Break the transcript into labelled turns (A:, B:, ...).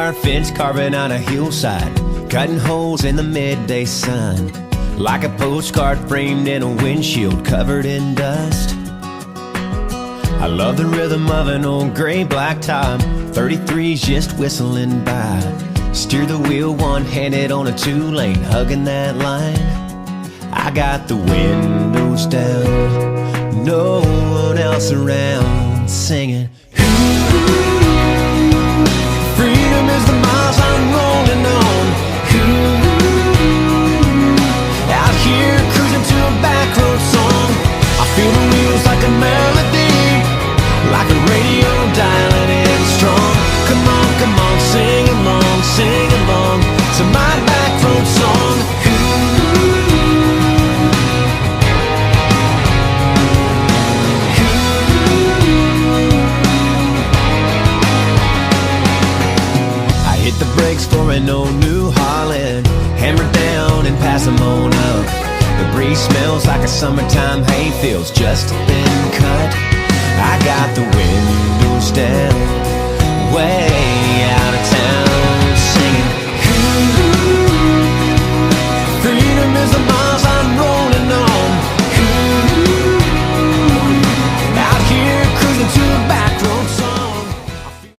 A: wire fence carving out a hillside, cutting holes in the midday sun, like a postcard framed in a windshield covered in dust. I love the rhythm of an old gray blacktop, 33's just whistling by. Steer the wheel one-handed on a two-lane, hugging that line. I got the windows down, no one else around, singing, freedom is the miles I'm rolling on. Out here cruising to a back road song. I feel the wheels like a melody, like a radio dialing in strong. Come on, sing along to my back road song. I hit the brakes for an old New Holland, hammer down and pass them on up. The breeze smells like a summertime hayfield's just been cut. I got the windows down, way